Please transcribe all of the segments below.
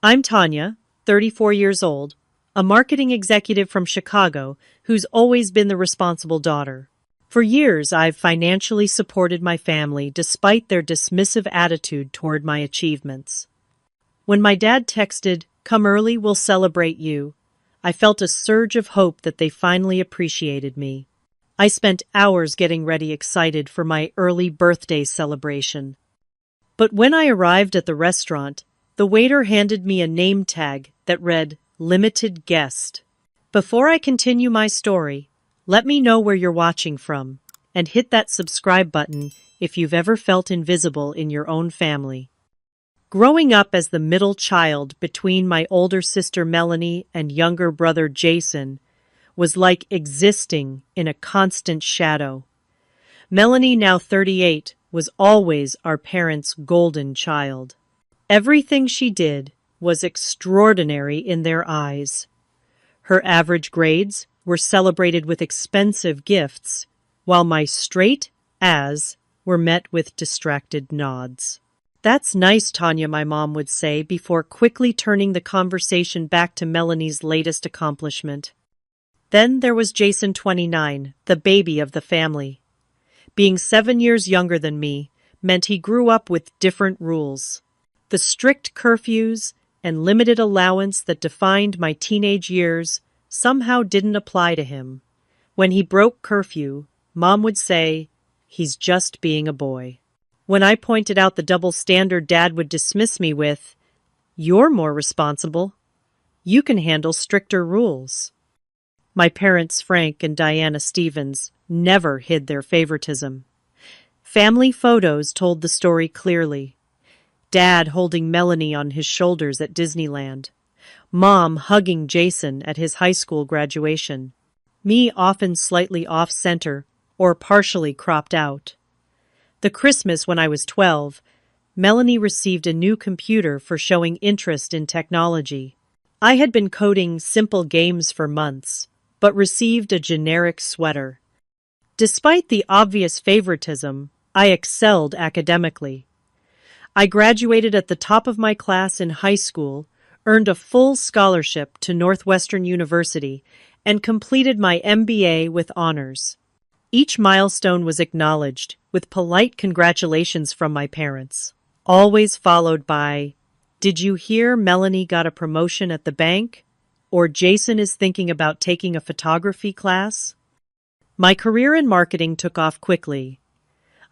I'm Tanya, 34 years old, a marketing executive from Chicago who's always been the responsible daughter. For years, I've financially supported my family despite their dismissive attitude toward my achievements. When my dad texted, "Come early, we'll celebrate you," I felt a surge of hope that they finally appreciated me. I spent hours getting ready excited for my early birthday celebration. But when I arrived at the restaurant, the waiter handed me a name tag that read, "Limited Guest." Before I continue my story, let me know where you're watching from, and hit that subscribe button if you've ever felt invisible in your own family. Growing up as the middle child between my older sister Melanie and younger brother Jason was like existing in a constant shadow. Melanie, now 38, was always our parents' golden child. Everything she did was extraordinary in their eyes. Her average grades were celebrated with expensive gifts, while my straight A's were met with distracted nods. "That's nice, Tanya," my mom would say before quickly turning the conversation back to Melanie's latest accomplishment. Then there was Jason, 29, the baby of the family. Being 7 years younger than me meant he grew up with different rules. The strict curfews and limited allowance that defined my teenage years somehow didn't apply to him. When he broke curfew, Mom would say, "He's just being a boy." When I pointed out the double standard, Dad would dismiss me with, "You're more responsible. You can handle stricter rules." My parents, Frank and Diana Stevens, never hid their favoritism. Family photos told the story clearly. Dad holding Melanie on his shoulders at Disneyland. Mom hugging Jason at his high school graduation. Me often slightly off-center or partially cropped out. The Christmas when I was 12, Melanie received a new computer for showing interest in technology. I had been coding simple games for months, but received a generic sweater. Despite the obvious favoritism, I excelled academically. I graduated at the top of my class in high school, earned a full scholarship to Northwestern University, and completed my MBA with honors. Each milestone was acknowledged with polite congratulations from my parents, always followed by, "Did you hear Melanie got a promotion at the bank?" Or "Jason is thinking about taking a photography class." My career in marketing took off quickly.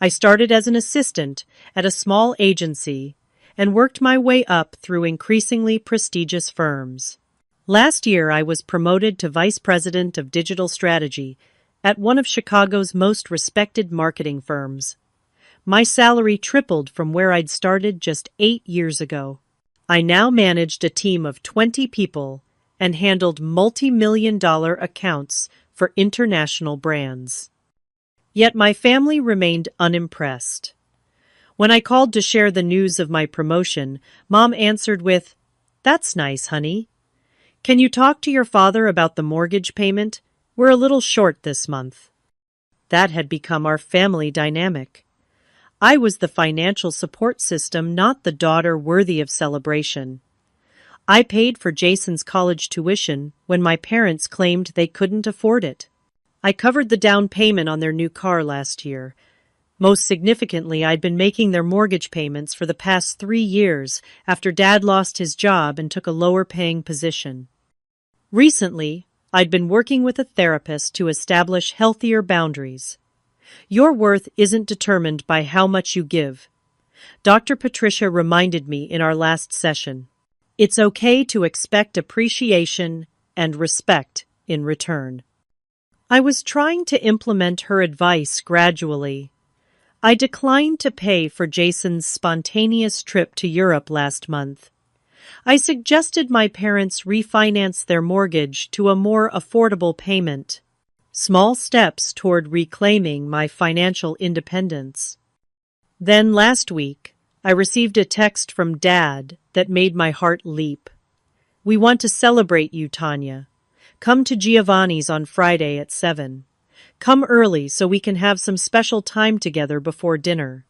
I started as an assistant at a small agency and worked my way up through increasingly prestigious firms. Last year, I was promoted to Vice President of Digital Strategy at one of Chicago's most respected marketing firms. My salary tripled from where I'd started just 8 years ago. I now managed a team of 20 people and handled multi-million-dollar accounts for international brands. Yet my family remained unimpressed. When I called to share the news of my promotion, Mom answered with, "That's nice, honey. Can you talk to your father about the mortgage payment? We're a little short this month." That had become our family dynamic. I was the financial support system, not the daughter worthy of celebration. I paid for Jason's college tuition when my parents claimed they couldn't afford it. I covered the down payment on their new car last year. Most significantly, I'd been making their mortgage payments for the past 3 years after Dad lost his job and took a lower-paying position. Recently, I'd been working with a therapist to establish healthier boundaries. Your worth isn't determined by how much you give. Dr. Patricia reminded me in our last session. It's okay to expect appreciation and respect in return. I was trying to implement her advice gradually. I declined to pay for Jason's spontaneous trip to Europe last month. I suggested my parents refinance their mortgage to a more affordable payment. Small steps toward reclaiming my financial independence. Then last week, I received a text from Dad that made my heart leap. "We want to celebrate you, Tanya. Come to Giovanni's on Friday at 7. Come early so we can have some special time together before dinner."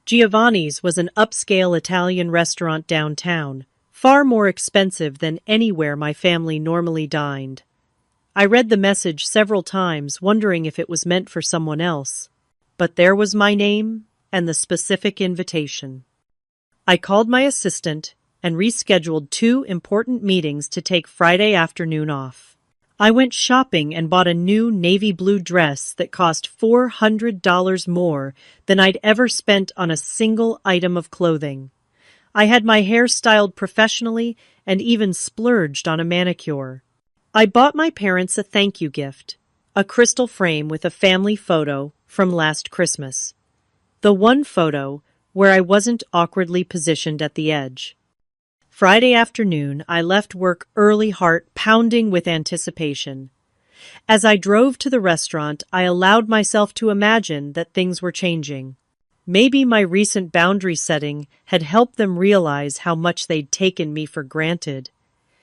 Giovanni's was an upscale Italian restaurant downtown, far more expensive than anywhere my family normally dined. I read the message several times, wondering if it was meant for someone else. But there was my name and the specific invitation. I called my assistant and rescheduled 2 important meetings to take Friday afternoon off. I went shopping and bought a new navy blue dress that cost $400 more than I'd ever spent on a single item of clothing. I had my hair styled professionally and even splurged on a manicure. I bought my parents a thank you gift, a crystal frame with a family photo from last Christmas. The one photo where I wasn't awkwardly positioned at the edge. Friday afternoon, I left work early, heart pounding with anticipation. As I drove to the restaurant, I allowed myself to imagine that things were changing. Maybe my recent boundary setting had helped them realize how much they'd taken me for granted.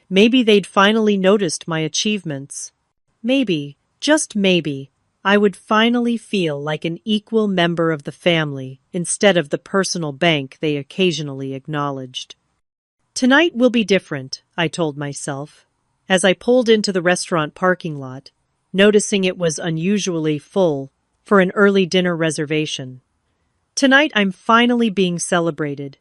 Maybe they'd finally noticed my achievements. Maybe, just maybe, I would finally feel like an equal member of the family instead of the personal bank they occasionally acknowledged. Tonight will be different, I told myself, as I pulled into the restaurant parking lot, noticing it was unusually full for an early dinner reservation. Tonight I'm finally being celebrated.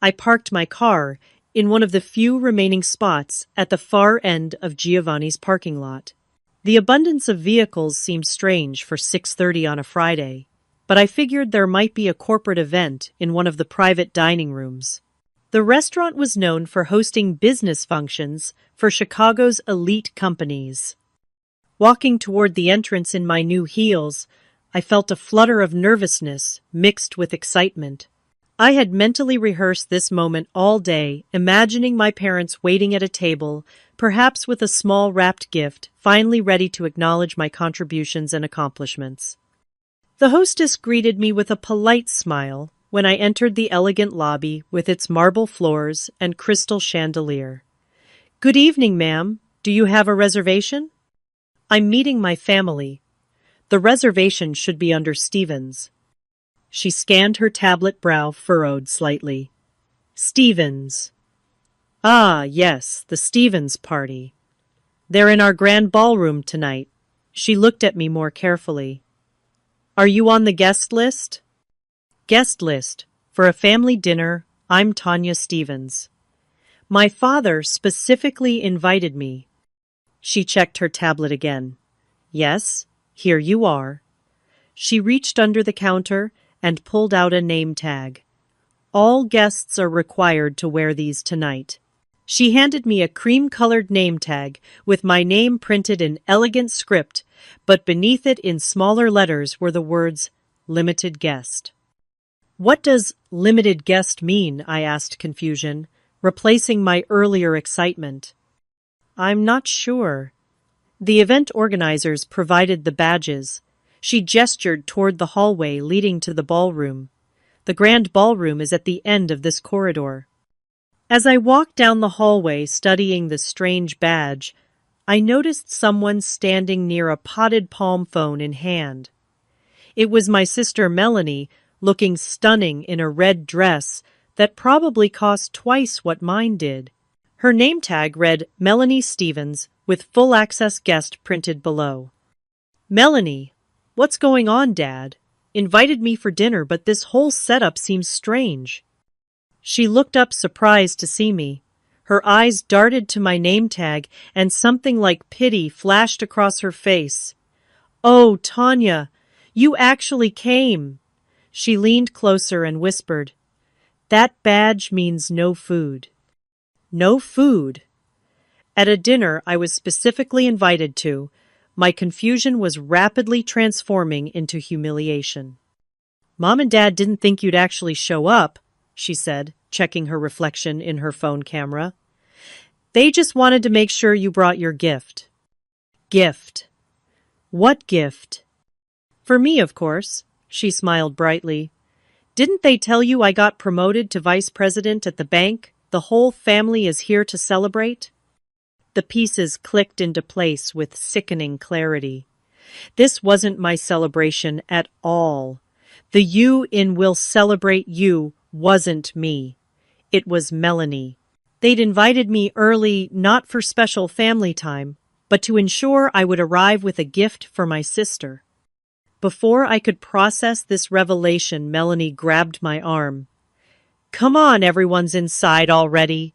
I parked my car in one of the few remaining spots at the far end of Giovanni's parking lot. The abundance of vehicles seemed strange for 6:30 on a Friday, but I figured there might be a corporate event in one of the private dining rooms. The restaurant was known for hosting business functions for Chicago's elite companies. Walking toward the entrance in my new heels, I felt a flutter of nervousness mixed with excitement. I had mentally rehearsed this moment all day, imagining my parents waiting at a table, perhaps with a small wrapped gift, finally ready to acknowledge my contributions and accomplishments. The hostess greeted me with a polite smile when I entered the elegant lobby with its marble floors and crystal chandelier. "Good evening, ma'am. Do you have a reservation?" "I'm meeting my family. The reservation should be under Stevens." She scanned her tablet, brow furrowed slightly. "Stevens. Ah, yes, the Stevens party. They're in our grand ballroom tonight." She looked at me more carefully. "Are you on the guest list?" "Guest list. For a family dinner, I'm Tanya Stevens. My father specifically invited me." She checked her tablet again. "Yes, here you are." She reached under the counter and pulled out a name tag. "All guests are required to wear these tonight." She handed me a cream-colored name tag with my name printed in elegant script, but beneath it in smaller letters were the words, "Limited Guest." "What does limited guest mean?" I asked, confusion, replacing my earlier excitement. "I'm not sure." The event organizers provided the badges. She gestured toward the hallway leading to the ballroom. "The grand ballroom is at the end of this corridor." As I walked down the hallway studying the strange badge, I noticed someone standing near a potted palm phone in hand. It was my sister Melanie, looking stunning in a red dress that probably cost twice what mine did. Her name tag read Melanie Stevens with full access guest printed below. "Melanie, what's going on, Dad? Invited me for dinner, but this whole setup seems strange." She looked up surprised to see me. Her eyes darted to my name tag, and something like pity flashed across her face. "Oh, Tanya, you actually came." She leaned closer and whispered, "That badge means no food." No food? At a dinner I was specifically invited to, my confusion was rapidly transforming into humiliation. "Mom and Dad didn't think you'd actually show up," she said, checking her reflection in her phone camera. "They just wanted to make sure you brought your gift." "Gift? What gift?" "For me, of course." She smiled brightly. "Didn't they tell you I got promoted to vice president at the bank? The whole family is here to celebrate." The pieces clicked into place with sickening clarity. This wasn't my celebration at all. The "you" in "will celebrate you" wasn't me. It was Melanie. They'd invited me early not for special family time, but to ensure I would arrive with a gift for my sister. Before I could process this revelation, Melanie grabbed my arm. "Come on, everyone's inside already."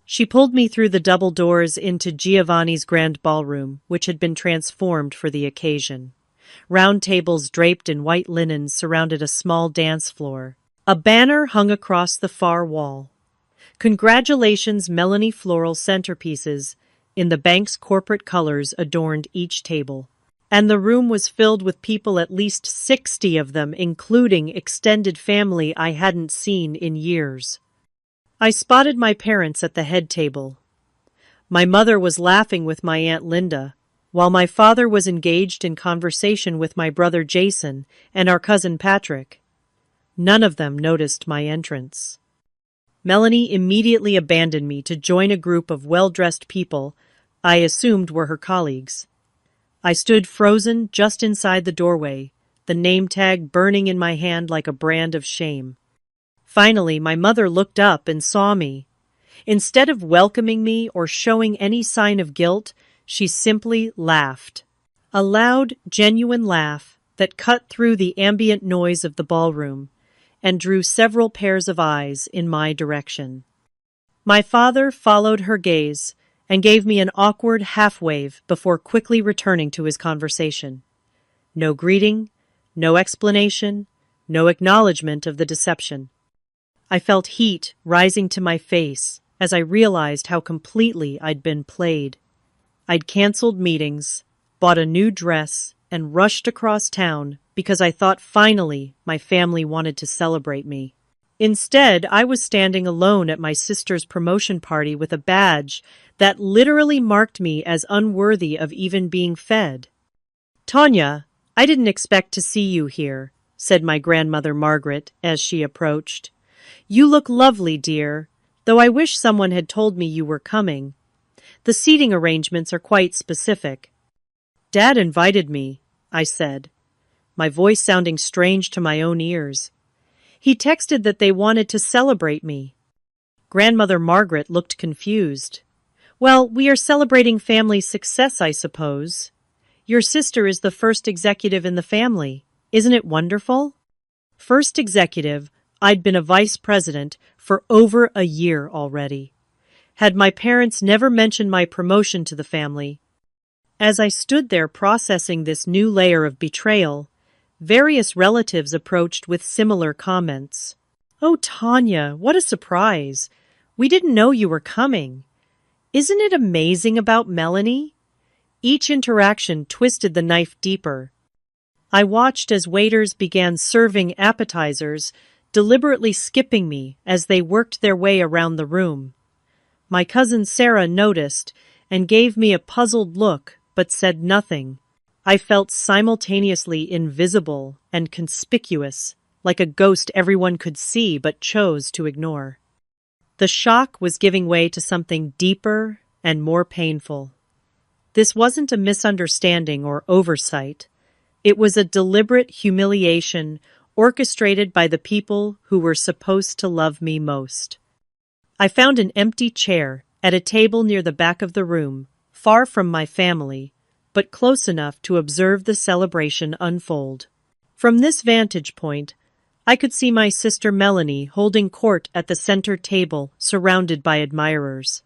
She pulled me through the double doors into Giovanni's grand ballroom, which had been transformed for the occasion. Round tables draped in white linen surrounded a small dance floor. A banner hung across the far wall. "Congratulations, Melanie." Floral centerpieces in the bank's corporate colors adorned each table. And the room was filled with people, at least 60 of them, including extended family I hadn't seen in years. I spotted my parents at the head table. My mother was laughing with my Aunt Linda, while my father was engaged in conversation with my brother Jason and our cousin Patrick. None of them noticed my entrance. Melanie immediately abandoned me to join a group of well-dressed people I assumed were her colleagues. I stood frozen just inside the doorway, the name tag burning in my hand like a brand of shame. Finally, my mother looked up and saw me. Instead of welcoming me or showing any sign of guilt, she simply laughed. A loud, genuine laugh that cut through the ambient noise of the ballroom and drew several pairs of eyes in my direction. My father followed her gaze and gave me an awkward half-wave before quickly returning to his conversation. No greeting, no explanation, no acknowledgement of the deception. I felt heat rising to my face as I realized how completely I'd been played. I'd canceled meetings, bought a new dress, and rushed across town because I thought finally my family wanted to celebrate me. Instead, I was standing alone at my sister's promotion party with a badge that literally marked me as unworthy of even being fed. "Tanya, I didn't expect to see you here," said my grandmother Margaret as she approached. "You look lovely, dear, though I wish someone had told me you were coming. The seating arrangements are quite specific." "Dad invited me," I said, my voice sounding strange to my own ears. "He texted that they wanted to celebrate me." Grandmother Margaret looked confused. "Well, we are celebrating family success, I suppose. Your sister is the first executive in the family. Isn't it wonderful?" First executive, I'd been a vice president for over a year already. Had my parents never mentioned my promotion to the family? As I stood there processing this new layer of betrayal, various relatives approached with similar comments. "Oh, Tanya, what a surprise. We didn't know you were coming. Isn't it amazing about Melanie?" Each interaction twisted the knife deeper. I watched as waiters began serving appetizers, deliberately skipping me as they worked their way around the room. My cousin Sarah noticed and gave me a puzzled look, but said nothing. I felt simultaneously invisible and conspicuous, like a ghost everyone could see but chose to ignore. The shock was giving way to something deeper and more painful. This wasn't a misunderstanding or oversight. It was a deliberate humiliation orchestrated by the people who were supposed to love me most. I found an empty chair at a table near the back of the room, far from my family, but close enough to observe the celebration unfold. From this vantage point, I could see my sister Melanie holding court at the center table, surrounded by admirers.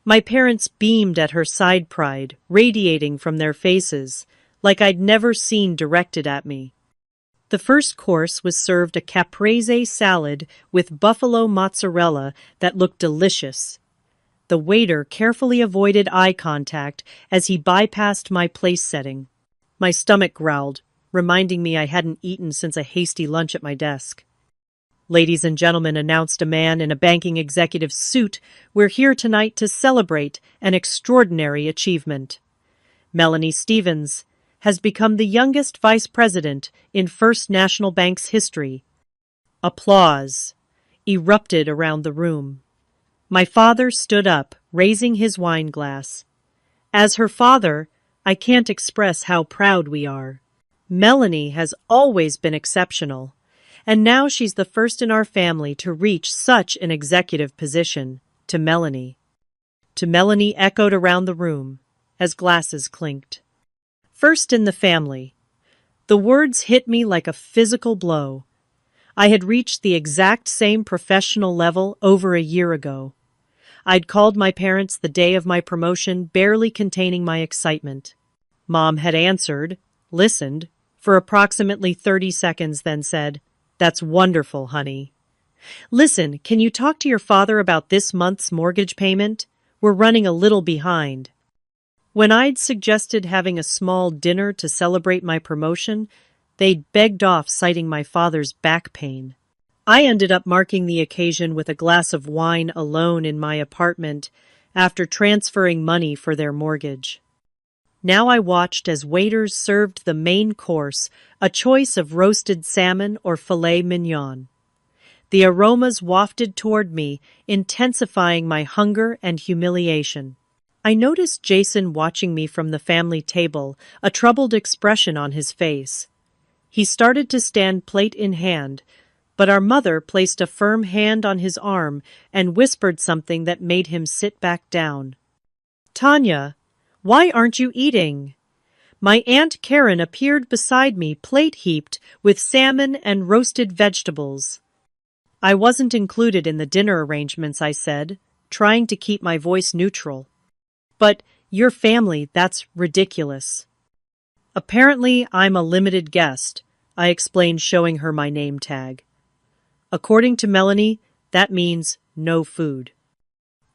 My parents beamed at her side pride, radiating from their faces, like I'd never seen directed at me. The first course was served a caprese salad with buffalo mozzarella that looked delicious. The waiter carefully avoided eye contact as he bypassed my place setting. My stomach growled, reminding me I hadn't eaten since a hasty lunch at my desk. "Ladies and gentlemen," announced a man in a banking executive's suit, "we're here tonight to celebrate an extraordinary achievement. Melanie Stevens has become the youngest vice president in First National Bank's history." Applause erupted around the room. My father stood up, raising his wine glass. "As her father, I can't express how proud we are. Melanie has always been exceptional, and now she's the first in our family to reach such an executive position. To Melanie. To Melanie echoed around the room as glasses clinked. First in the family. The words hit me like a physical blow. I had reached the exact same professional level over a year ago. I'd called my parents the day of my promotion, barely containing my excitement. Mom had answered, listened, for approximately 30 seconds, then said, "That's wonderful, honey. Listen, can you talk to your father about this month's mortgage payment? We're running a little behind." When I'd suggested having a small dinner to celebrate my promotion, they'd begged off, citing my father's back pain. I ended up marking the occasion with a glass of wine alone in my apartment after transferring money for their mortgage. Now I watched as waiters served the main course, a choice of roasted salmon or filet mignon. The aromas wafted toward me, intensifying my hunger and humiliation. I noticed Jason watching me from the family table, a troubled expression on his face. He started to stand plate in hand, but our mother placed a firm hand on his arm and whispered something that made him sit back down. "Tanya, why aren't you eating?" My Aunt Karen appeared beside me, plate heaped with salmon and roasted vegetables. "I wasn't included in the dinner arrangements," I said, trying to keep my voice neutral. "But your family, that's ridiculous." "Apparently, I'm a limited guest," I explained, showing her my name tag. "According to Melanie, that means no food."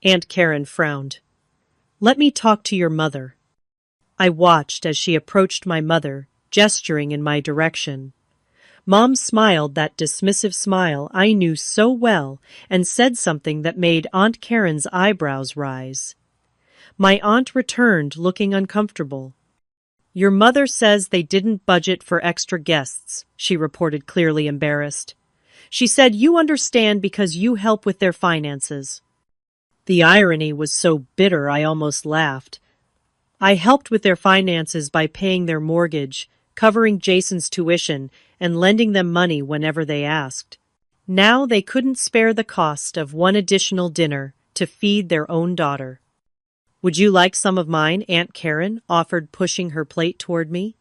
Aunt Karen frowned. "Let me talk to your mother." I watched as she approached my mother, gesturing in my direction. Mom smiled that dismissive smile I knew so well and said something that made Aunt Karen's eyebrows rise. My aunt returned, looking uncomfortable. "Your mother says they didn't budget for extra guests," she reported, clearly embarrassed. "She said you understand because you help with their finances." The irony was so bitter I almost laughed. I helped with their finances by paying their mortgage, covering Jason's tuition, and lending them money whenever they asked. Now they couldn't spare the cost of one additional dinner to feed their own daughter. "Would you like some of mine?" Aunt Karen offered, pushing her plate toward me.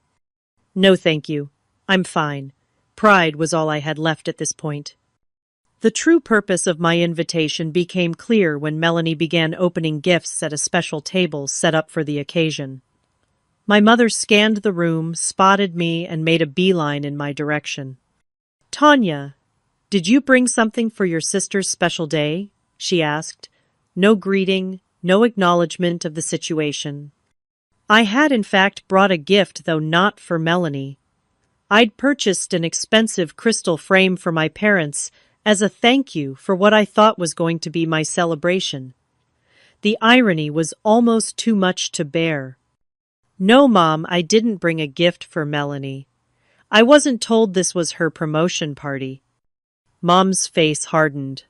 "No, thank you. I'm fine." Pride was all I had left at this point. The true purpose of my invitation became clear when Melanie began opening gifts at a special table set up for the occasion. My mother scanned the room, spotted me, and made a beeline in my direction. "Tanya, did you bring something for your sister's special day?" she asked. No greeting, no acknowledgement of the situation. I had in fact brought a gift, though not for Melanie. I'd purchased an expensive crystal frame for my parents as a thank you for what I thought was going to be my celebration. The irony was almost too much to bear. "No, Mom, I didn't bring a gift for Melanie. I wasn't told this was her promotion party." Mom's face hardened.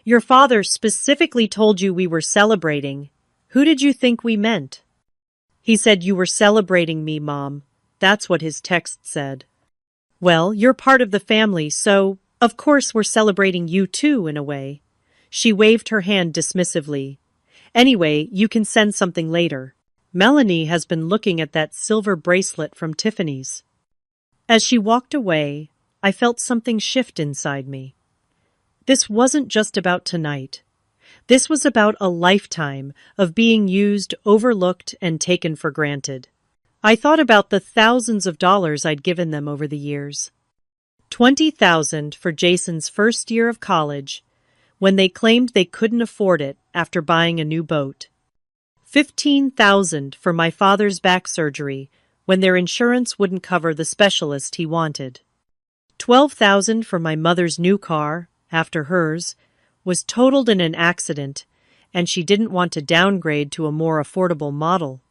"Your father specifically told you we were celebrating. Who did you think we meant?" "He said you were celebrating me, Mom. That's what his text said." "Well, you're part of the family, so, of course, we're celebrating you too, in a way." She waved her hand dismissively. "Anyway, you can send something later. Melanie has been looking at that silver bracelet from Tiffany's." As she walked away, I felt something shift inside me. This wasn't just about tonight. This was about a lifetime of being used, overlooked, and taken for granted. I thought about the thousands of dollars I'd given them over the years. $20,000 for Jason's first year of college, when they claimed they couldn't afford it after buying a new boat. $15,000 for my father's back surgery, when their insurance wouldn't cover the specialist he wanted. $12,000 for my mother's new car, after hers was totaled in an accident, and she didn't want to downgrade to a more affordable model.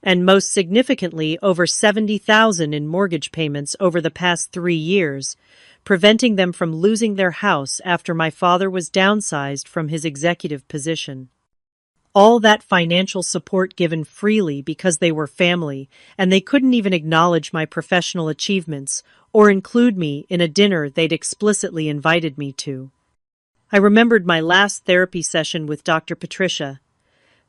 And most significantly, over $70,000 in mortgage payments over the past 3 years, preventing them from losing their house after my father was downsized from his executive position. All that financial support given freely because they were family, and they couldn't even acknowledge my professional achievements or include me in a dinner they'd explicitly invited me to. I remembered my last therapy session with Dr. Patricia.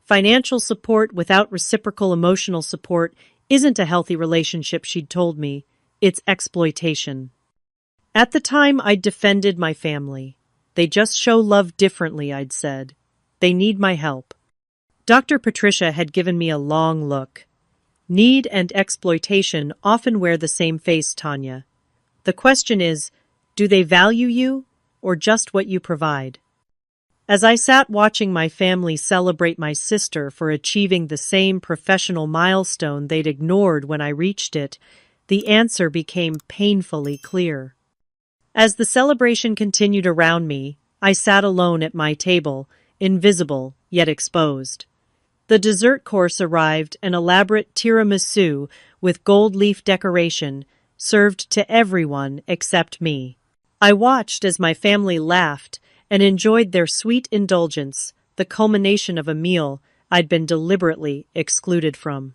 Financial support without reciprocal emotional support isn't a healthy relationship, she'd told me. It's exploitation. At the time, I'd defended my family. They just show love differently, I'd said. They need my help. Dr. Patricia had given me a long look. Need and exploitation often wear the same face, Tanya. The question is, do they value you or just what you provide? As I sat watching my family celebrate my sister for achieving the same professional milestone they'd ignored when I reached it, the answer became painfully clear. As the celebration continued around me, I sat alone at my table, invisible yet exposed. The dessert course arrived, an elaborate tiramisu with gold leaf decoration, served to everyone except me. I watched as my family laughed and enjoyed their sweet indulgence, the culmination of a meal I'd been deliberately excluded from.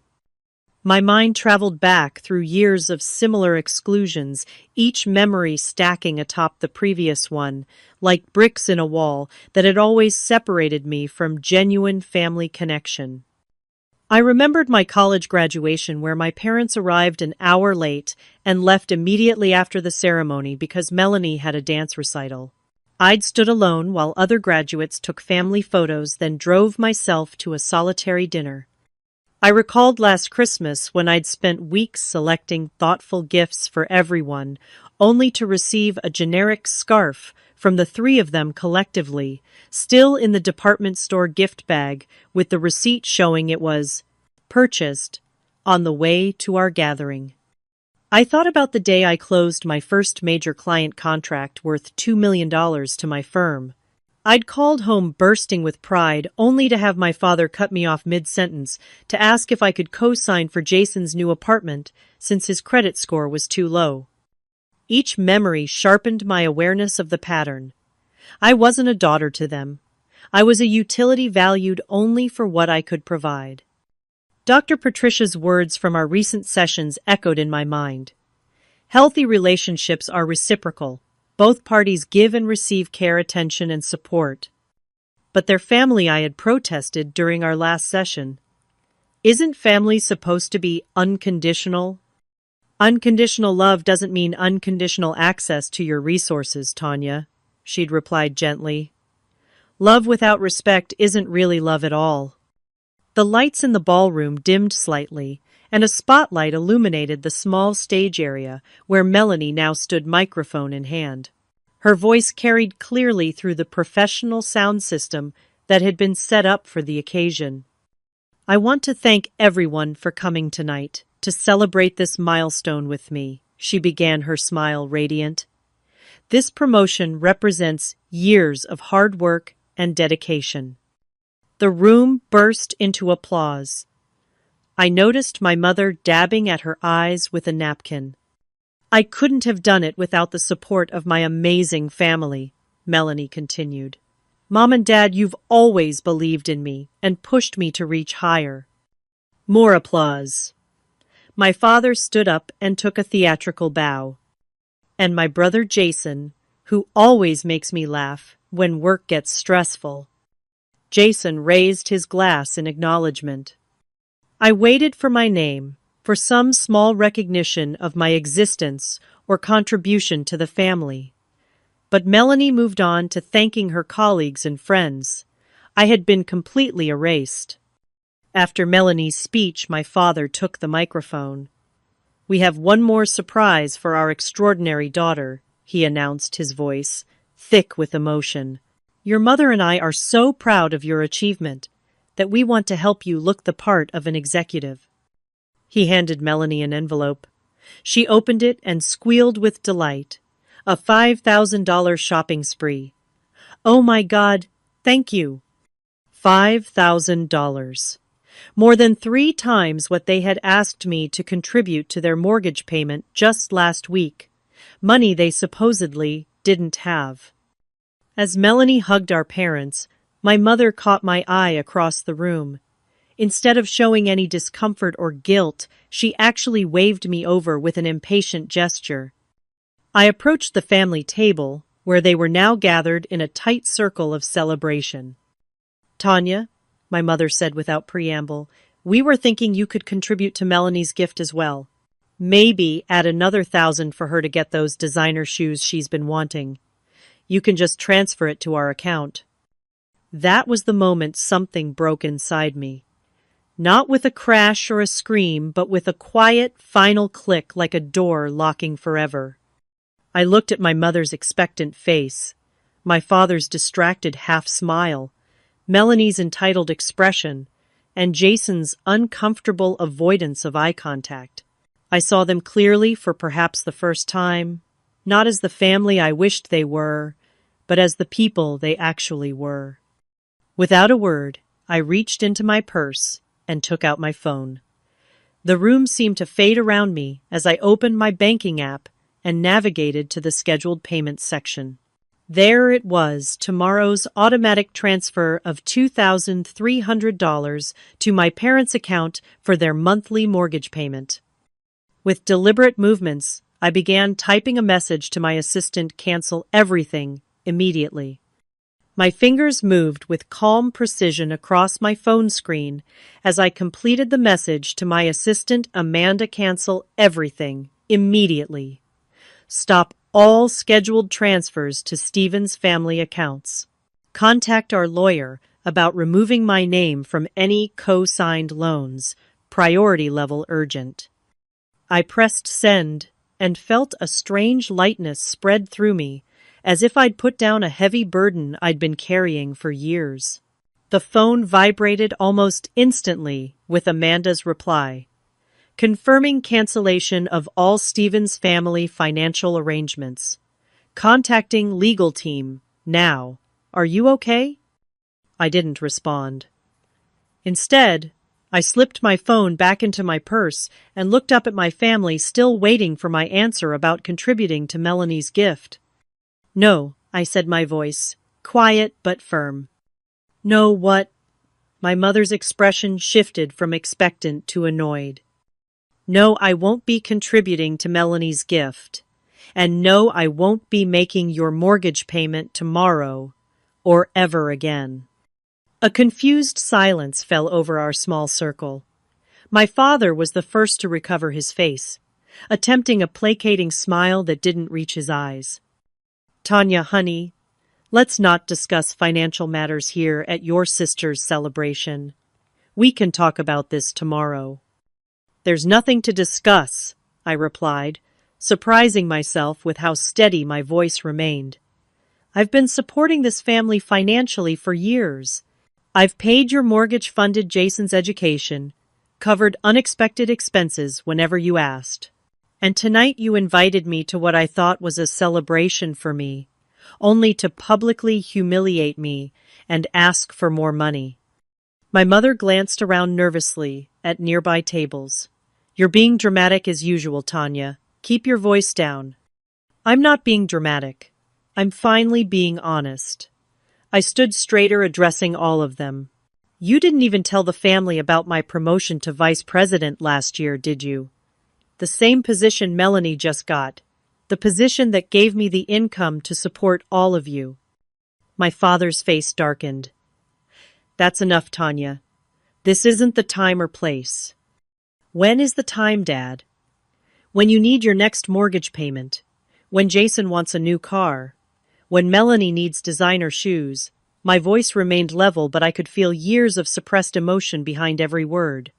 My mind traveled back through years of similar exclusions, each memory stacking atop the previous one, like bricks in a wall that had always separated me from genuine family connection. I remembered my college graduation where my parents arrived an hour late and left immediately after the ceremony because Melanie had a dance recital. I'd stood alone while other graduates took family photos, then drove myself to a solitary dinner. I recalled last Christmas when I'd spent weeks selecting thoughtful gifts for everyone, only to receive a generic scarf from the three of them collectively, still in the department store gift bag, with the receipt showing it was purchased on the way to our gathering. I thought about the day I closed my first major client contract worth $2 million to my firm. I'd called home bursting with pride, only to have my father cut me off mid-sentence to ask if I could co-sign for Jason's new apartment since his credit score was too low. Each memory sharpened my awareness of the pattern. I wasn't a daughter to them. I was a utility valued only for what I could provide. Dr. Patricia's words from our recent sessions echoed in my mind. Healthy relationships are reciprocal. Both parties give and receive care, attention, and support. But their family, I had protested during our last session. Isn't family supposed to be unconditional? Unconditional love doesn't mean unconditional access to your resources, Tanya, she'd replied gently. Love without respect isn't really love at all. The lights in the ballroom dimmed slightly, and a spotlight illuminated the small stage area where Melanie now stood, microphone in hand. Her voice carried clearly through the professional sound system that had been set up for the occasion. I want to thank everyone for coming tonight to celebrate this milestone with me, she began, her smile radiant. This promotion represents years of hard work and dedication. The room burst into applause. I noticed my mother dabbing at her eyes with a napkin. I couldn't have done it without the support of my amazing family, Melanie continued. Mom and Dad, you've always believed in me and pushed me to reach higher. More applause. My father stood up and took a theatrical bow. And my brother Jason, who always makes me laugh when work gets stressful. Jason raised his glass in acknowledgement. I waited for my name, for some small recognition of my existence or contribution to the family. But Melanie moved on to thanking her colleagues and friends. I had been completely erased. After Melanie's speech, my father took the microphone. We have one more surprise for our extraordinary daughter, he announced, his voice thick with emotion. Your mother and I are so proud of your achievement that we want to help you look the part of an executive. He handed Melanie an envelope. She opened it and squealed with delight. A $5,000 shopping spree. Oh my God, thank you. $5,000. More than 3 times what they had asked me to contribute to their mortgage payment just last week. Money they supposedly didn't have. As Melanie hugged our parents, my mother caught my eye across the room. Instead of showing any discomfort or guilt, she actually waved me over with an impatient gesture. I approached the family table, where they were now gathered in a tight circle of celebration. "Tanya," my mother said without preamble, "we were thinking you could contribute to Melanie's gift as well. Maybe add another 1,000 for her to get those designer shoes she's been wanting. You can just transfer it to our account." That was the moment something broke inside me. Not with a crash or a scream, but with a quiet, final click like a door locking forever. I looked at my mother's expectant face, my father's distracted half-smile, Melanie's entitled expression, and Jason's uncomfortable avoidance of eye contact. I saw them clearly for perhaps the first time, not as the family I wished they were, but as the people they actually were. Without a word, I reached into my purse and took out my phone. The room seemed to fade around me as I opened my banking app and navigated to the scheduled payments section. There it was, tomorrow's automatic transfer of $2,300 to my parents' account for their monthly mortgage payment. With deliberate movements, I began typing a message to my assistant, "Cancel everything immediately." My fingers moved with calm precision across my phone screen as I completed the message to my assistant, "Amanda, cancel everything immediately. Stop all scheduled transfers to Stephen's family accounts. Contact our lawyer about removing my name from any co-signed loans. Priority level urgent." I pressed send and felt a strange lightness spread through me, as if I'd put down a heavy burden I'd been carrying for years. The phone vibrated almost instantly with Amanda's reply, confirming cancellation of all Stephen's family financial arrangements. Contacting legal team now. Are you okay? I didn't respond. Instead, I slipped my phone back into my purse and looked up at my family, still waiting for my answer about contributing to Melanie's gift. "No," I said, my voice quiet but firm. "No, what?" My mother's expression shifted from expectant to annoyed. "No, I won't be contributing to Melanie's gift. And no, I won't be making your mortgage payment tomorrow or ever again." A confused silence fell over our small circle. My father was the first to recover his face, attempting a placating smile that didn't reach his eyes. "Tanya, honey, let's not discuss financial matters here at your sister's celebration. We can talk about this tomorrow." "There's nothing to discuss," I replied, surprising myself with how steady my voice remained. "I've been supporting this family financially for years. I've paid your mortgage, funded Jason's education, covered unexpected expenses whenever you asked. And tonight you invited me to what I thought was a celebration for me, only to publicly humiliate me and ask for more money." My mother glanced around nervously at nearby tables. "You're being dramatic as usual, Tanya. Keep your voice down." "I'm not being dramatic. I'm finally being honest." I stood straighter, addressing all of them. "You didn't even tell the family about my promotion to vice president last year, did you? The same position Melanie just got. The position that gave me the income to support all of you." My father's face darkened. "That's enough, Tanya. This isn't the time or place." "When is the time, Dad?" "When you need your next mortgage payment. When Jason wants a new car. When Melanie needs designer shoes." My voice remained level, but I could feel years of suppressed emotion behind every word.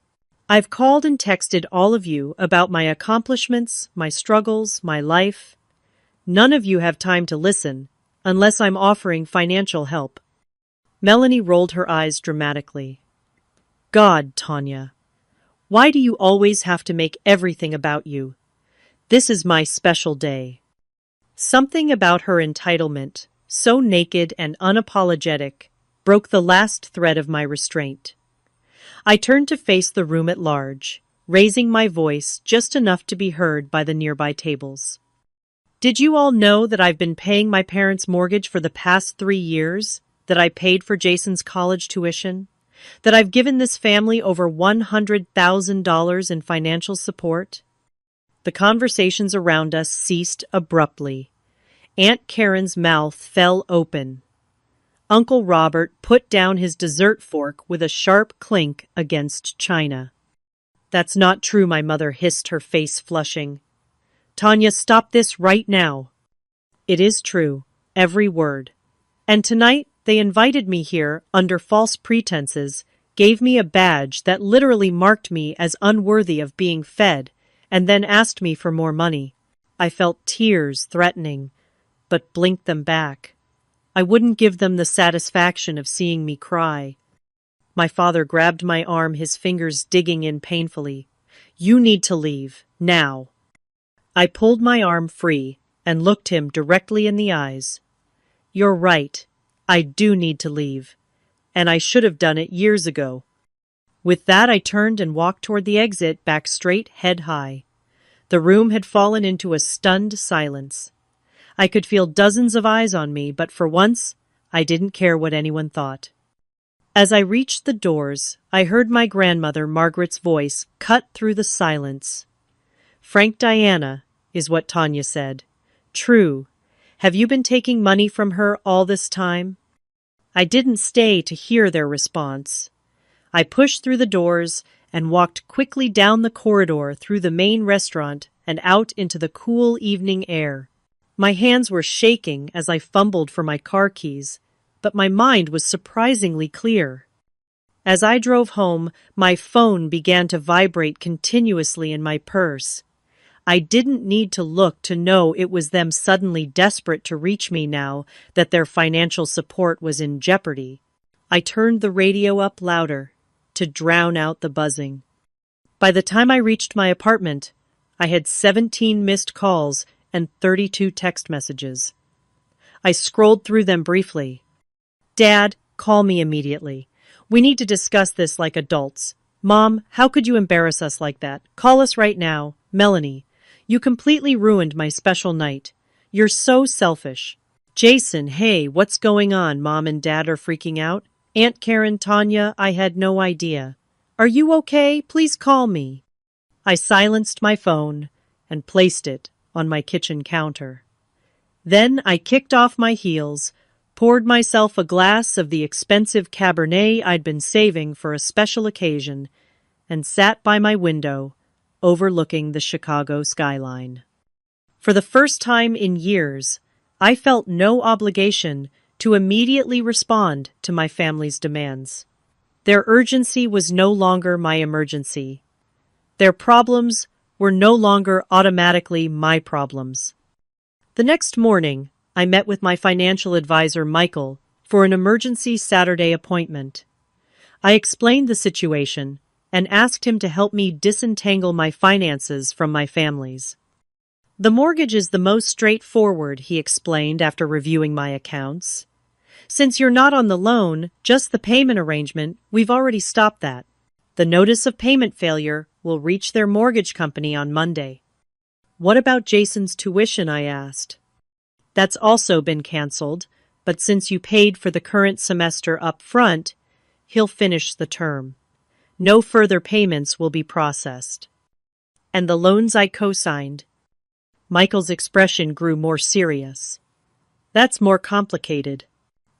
"I've called and texted all of you about my accomplishments, my struggles, my life. None of you have time to listen, unless I'm offering financial help." Melanie rolled her eyes dramatically. "God, Tanya, why do you always have to make everything about you? This is my special day." Something about her entitlement, so naked and unapologetic, broke the last thread of my restraint. I turned to face the room at large, raising my voice just enough to be heard by the nearby tables. "Did you all know that I've been paying my parents' mortgage for the past 3 years? That I paid for Jason's college tuition? That I've given this family over $100,000 in financial support?" The conversations around us ceased abruptly. Aunt Karen's mouth fell open. Uncle Robert put down his dessert fork with a sharp clink against china. "That's not true," my mother hissed, her face flushing. "Tanya, stop this right now." "It is true, every word. And tonight they invited me here under false pretenses, gave me a badge that literally marked me as unworthy of being fed, and then asked me for more money. I felt tears threatening, but blinked them back. I wouldn't give them the satisfaction of seeing me cry." My father grabbed my arm, his fingers digging in painfully. "You need to leave, now." I pulled my arm free and looked him directly in the eyes. "You're right. I do need to leave. And I should have done it years ago." With that, I turned and walked toward the exit, back straight, head high. The room had fallen into a stunned silence. I could feel dozens of eyes on me, but for once, I didn't care what anyone thought. As I reached the doors, I heard my grandmother Margaret's voice cut through the silence. "Frank Diana," is what Tanya said. "True. Have you been taking money from her all this time?" I didn't stay to hear their response. I pushed through the doors and walked quickly down the corridor through the main restaurant and out into the cool evening air. My hands were shaking as I fumbled for my car keys, but my mind was surprisingly clear. As I drove home, my phone began to vibrate continuously in my purse. I didn't need to look to know it was them suddenly desperate to reach me now that their financial support was in jeopardy. I turned the radio up louder to drown out the buzzing. By the time I reached my apartment, I had 17 missed calls and 32 text messages. I scrolled through them briefly. "Dad, call me immediately. We need to discuss this like adults. Mom, how could you embarrass us like that? Call us right now. Melanie, you completely ruined my special night. You're so selfish." "Jason, hey, what's going on? Mom and Dad are freaking out." "Aunt Karen, Tanya, I had no idea. Are you okay? Please call me." I silenced my phone and placed it on my kitchen counter. Then I kicked off my heels, poured myself a glass of the expensive Cabernet I'd been saving for a special occasion, and sat by my window, overlooking the Chicago skyline. For the first time in years, I felt no obligation to immediately respond to my family's demands. Their urgency was no longer my emergency. Their problems were no longer automatically my problems. The next morning, I met with my financial advisor, Michael, for an emergency Saturday appointment. I explained the situation and asked him to help me disentangle my finances from my family's. "The mortgage is the most straightforward," he explained after reviewing my accounts. "Since you're not on the loan, just the payment arrangement, we've already stopped that. The notice of payment failure will reach their mortgage company on Monday." "What about Jason's tuition?" I asked. "That's also been canceled, but since you paid for the current semester up front, he'll finish the term. No further payments will be processed." "And the loans I co-signed?" Michael's expression grew more serious. "That's more complicated.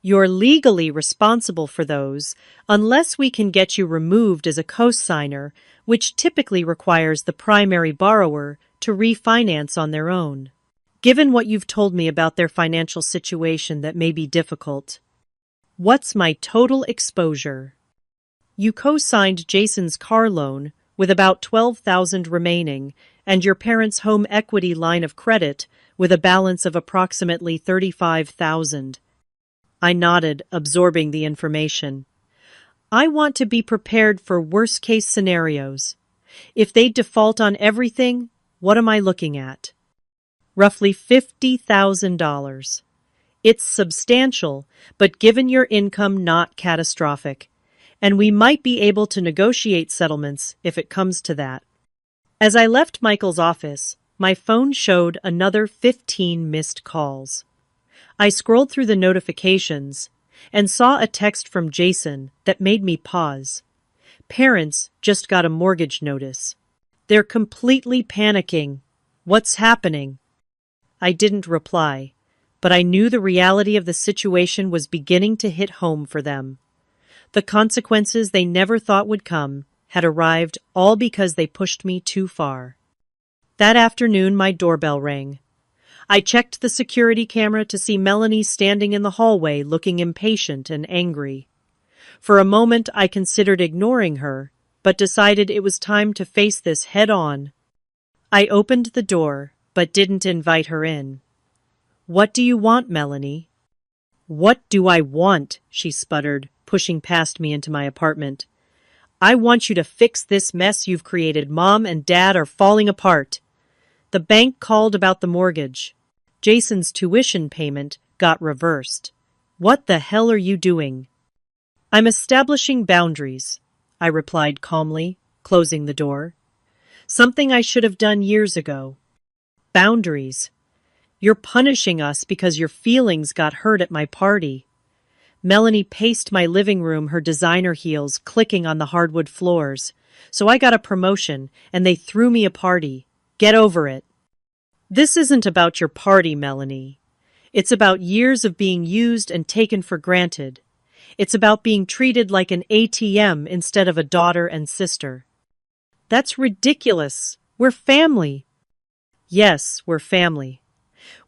You're legally responsible for those unless we can get you removed as a co-signer, which typically requires the primary borrower to refinance on their own. Given what you've told me about their financial situation, that may be difficult. What's my total exposure?" "You co-signed Jason's car loan with about $12,000 remaining, and your parents' home equity line of credit with a balance of approximately $35,000. I nodded, absorbing the information. "I want to be prepared for worst-case scenarios. If they default on everything, what am I looking at?" "Roughly $50,000. It's substantial, but given your income, not catastrophic. And we might be able to negotiate settlements if it comes to that." As I left Michael's office, my phone showed another 15 missed calls. I scrolled through the notifications and saw a text from Jason that made me pause. "Parents just got a mortgage notice. They're completely panicking. What's happening?" I didn't reply. but I knew the reality of the situation was beginning to hit home for them. The consequences they never thought would come had arrived, all because they pushed me too far. That afternoon, my doorbell rang. I checked the security camera to see Melanie standing in the hallway looking impatient and angry. For a moment, I considered ignoring her, but decided it was time to face this head on. I opened the door, but didn't invite her in. "What do you want, Melanie?" "What do I want?" she sputtered, pushing past me into my apartment. "I want you to fix this mess you've created. Mom and Dad are falling apart. The bank called about the mortgage. Jason's tuition payment got reversed. What the hell are you doing?" "I'm establishing boundaries," I replied calmly, closing the door. "Something I should have done years ago." "Boundaries? You're punishing us because your feelings got hurt at my party." Melanie paced my living room, her designer heels clicking on the hardwood floors. "So I got a promotion, and they threw me a party. Get over it." "This isn't about your party, Melanie. It's about years of being used and taken for granted. It's about being treated like an ATM instead of a daughter and sister." "That's ridiculous. We're family." "Yes, we're family.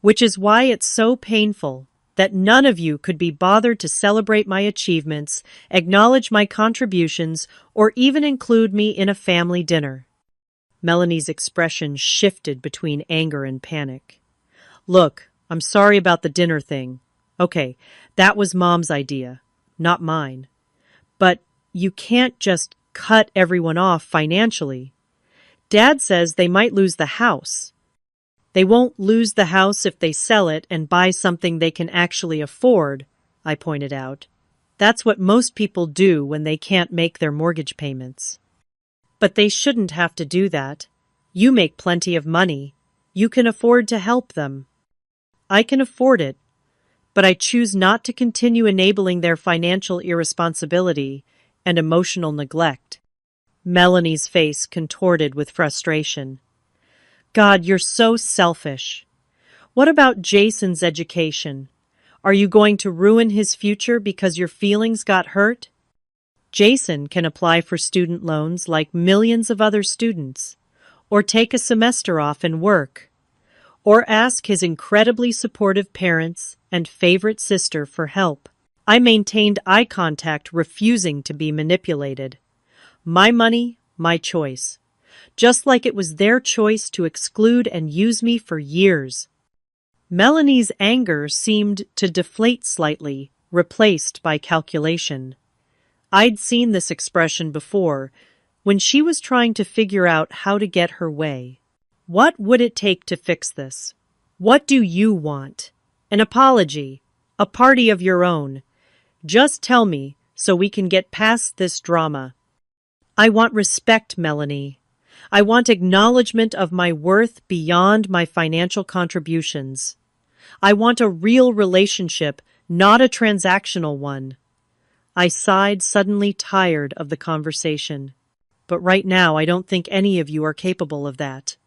Which is why it's so painful that none of you could be bothered to celebrate my achievements, acknowledge my contributions, or even include me in a family dinner." Melanie's expression shifted between anger and panic. "Look, I'm sorry about the dinner thing. Okay, that was Mom's idea, not mine. But you can't just cut everyone off financially. Dad says they might lose the house." "They won't lose the house if they sell it and buy something they can actually afford," I pointed out. "That's what most people do when they can't make their mortgage payments." "But they shouldn't have to do that. You make plenty of money. You can afford to help them." "I can afford it, but I choose not to continue enabling their financial irresponsibility and emotional neglect." Melanie's face contorted with frustration. "God, you're so selfish. What about Jason's education? Are you going to ruin his future because your feelings got hurt? Jason can apply for student loans like millions of other students, or take a semester off and work, or ask his incredibly supportive parents and favorite sister for help." I maintained eye contact, refusing to be manipulated. My money, my choice. Just like it was their choice to exclude and use me for years. Melanie's anger seemed to deflate slightly, replaced by calculation. I'd seen this expression before, when she was trying to figure out how to get her way. What would it take to fix this? "What do you want?" "An apology. A party of your own. Just tell me so we can get past this drama." "I want respect, Melanie. I want acknowledgement of my worth beyond my financial contributions. I want a real relationship, not a transactional one." I sighed, suddenly tired of the conversation. "But right now, I don't think any of you are capable of that."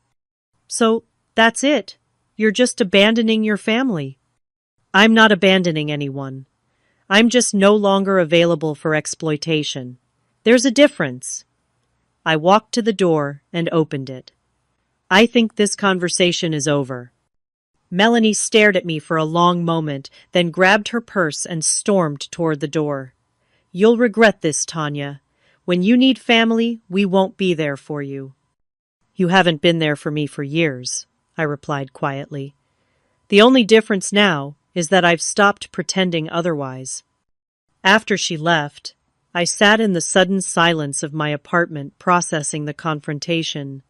"So, that's it? You're just abandoning your family?" "I'm not abandoning anyone. I'm just no longer available for exploitation. There's a difference." I walked to the door and opened it. "I think this conversation is over." Melanie stared at me for a long moment, then grabbed her purse and stormed toward the door. "You'll regret this, Tanya. When you need family, we won't be there for you." "You haven't been there for me for years," I replied quietly. "The only difference now is that I've stopped pretending otherwise." After she left, I sat in the sudden silence of my apartment, processing the confrontation.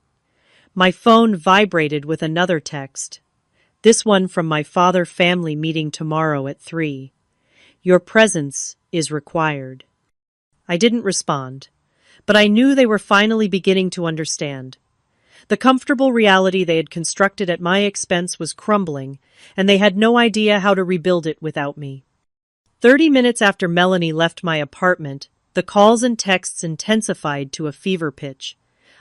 My phone vibrated with another text. This one from my father family meeting tomorrow at 3. "Your presence is required." I didn't respond, but I knew they were finally beginning to understand. The comfortable reality they had constructed at my expense was crumbling, and they had no idea how to rebuild it without me. 30 minutes after Melanie left my apartment, the calls and texts intensified to a fever pitch.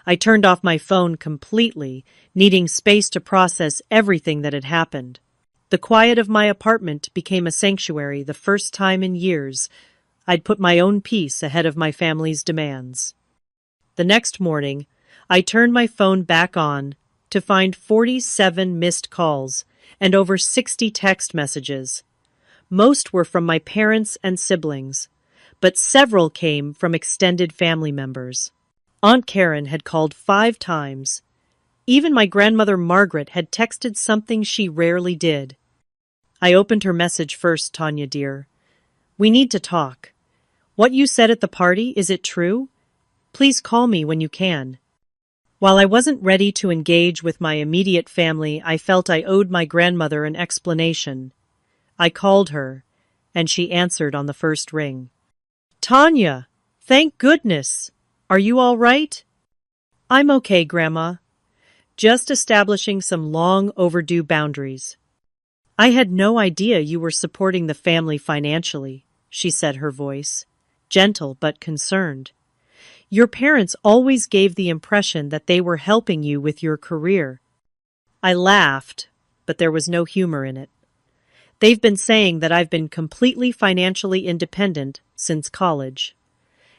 I turned off my phone completely, needing space to process everything that had happened. The quiet of my apartment became a sanctuary the first time in years. I'd put my own peace ahead of my family's demands. The next morning, I turned my phone back on to find 47 missed calls and over 60 text messages. Most were from my parents and siblings, but several came from extended family members. Aunt Karen had called 5 times. Even my grandmother Margaret had texted something she rarely did. I opened her message first, Tanya dear. We need to talk. What you said at the party, is it true? Please call me when you can. While I wasn't ready to engage with my immediate family, I felt I owed my grandmother an explanation. I called her, and she answered on the first ring. Tanya, thank goodness. Are you all right? I'm okay, Grandma. Just establishing some long overdue boundaries. I had no idea you were supporting the family financially, she said, her voice gentle but concerned. Your parents always gave the impression that they were helping you with your career. I laughed, but there was no humor in it. They've been saying that I've been completely financially independent since college.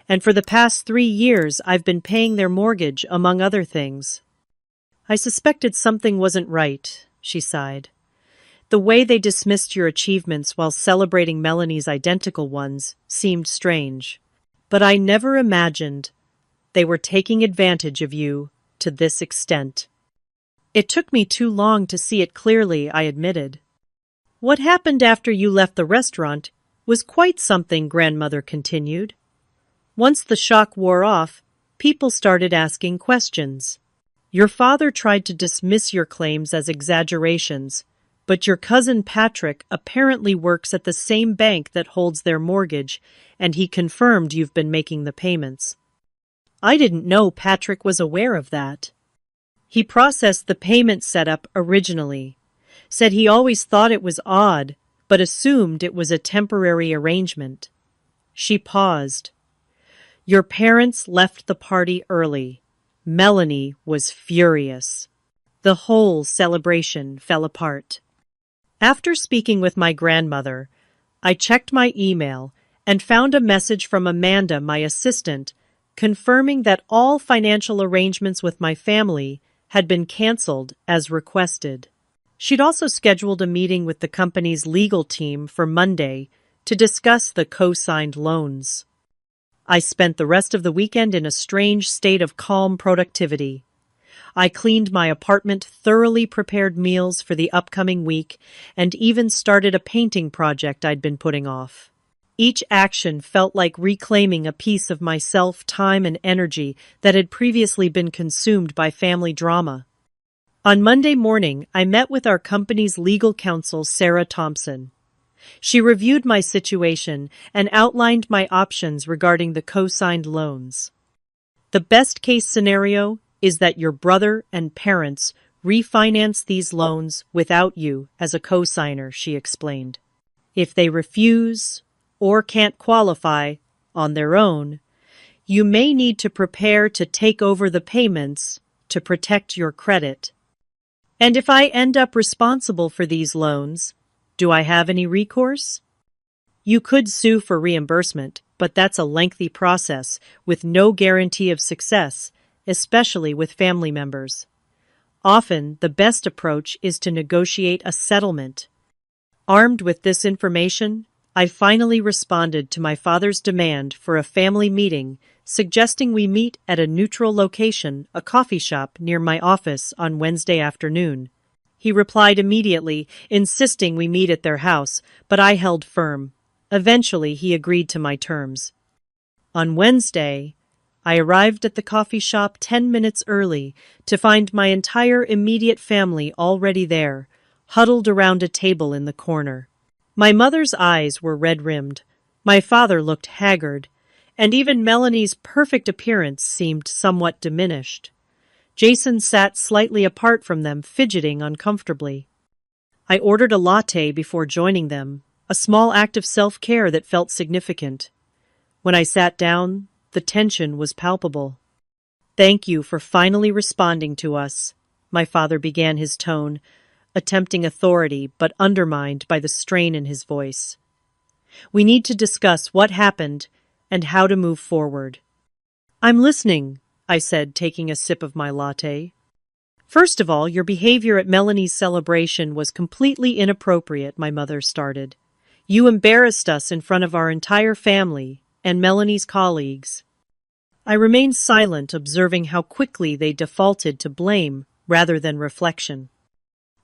And for the past 3 years, I've been paying their mortgage, among other things. I suspected something wasn't right, she sighed. The way they dismissed your achievements while celebrating Melanie's identical ones seemed strange. But I never imagined they were taking advantage of you to this extent. It took me too long to see it clearly, I admitted. What happened after you left the restaurant was quite something, Grandmother continued. Once the shock wore off, people started asking questions. Your father tried to dismiss your claims as exaggerations, but your cousin Patrick apparently works at the same bank that holds their mortgage, and he confirmed you've been making the payments. I didn't know Patrick was aware of that. He processed the payment setup originally, said he always thought it was odd, but assumed it was a temporary arrangement. She paused. Your parents left the party early. Melanie was furious. The whole celebration fell apart. After speaking with my grandmother, I checked my email and found a message from Amanda, my assistant, confirming that all financial arrangements with my family had been canceled as requested. She'd also scheduled a meeting with the company's legal team for Monday to discuss the co-signed loans. I spent the rest of the weekend in a strange state of calm productivity. I cleaned my apartment, thoroughly prepared meals for the upcoming week, and even started a painting project I'd been putting off. Each action felt like reclaiming a piece of myself, time, and energy that had previously been consumed by family drama. On Monday morning, I met with our company's legal counsel, Sarah Thompson. She reviewed my situation and outlined my options regarding the co-signed loans. The best-case scenario is that your brother and parents refinance these loans without you as a co-signer, she explained. If they refuse or can't qualify on their own, you may need to prepare to take over the payments to protect your credit. And if I end up responsible for these loans, do I have any recourse? You could sue for reimbursement, but that's a lengthy process with no guarantee of success, especially with family members. Often, the best approach is to negotiate a settlement. Armed with this information, I finally responded to my father's demand for a family meeting, suggesting we meet at a neutral location, a coffee shop near my office, on Wednesday afternoon. He replied immediately, insisting we meet at their house, but I held firm. Eventually, he agreed to my terms. On Wednesday, I arrived at the coffee shop 10 minutes early to find my entire immediate family already there, huddled around a table in the corner. My mother's eyes were red-rimmed, my father looked haggard, and even Melanie's perfect appearance seemed somewhat diminished. Jason sat slightly apart from them, fidgeting uncomfortably. I ordered a latte before joining them, a small act of self-care that felt significant. When I sat down, the tension was palpable. Thank you for finally responding to us, my father began, his tone attempting authority but undermined by the strain in his voice. We need to discuss what happened and how to move forward. I'm listening, I said, taking a sip of my latte. First of all, your behavior at Melanie's celebration was completely inappropriate, my mother started. You embarrassed us in front of our entire family and Melanie's colleagues. I remained silent, observing how quickly they defaulted to blame rather than reflection.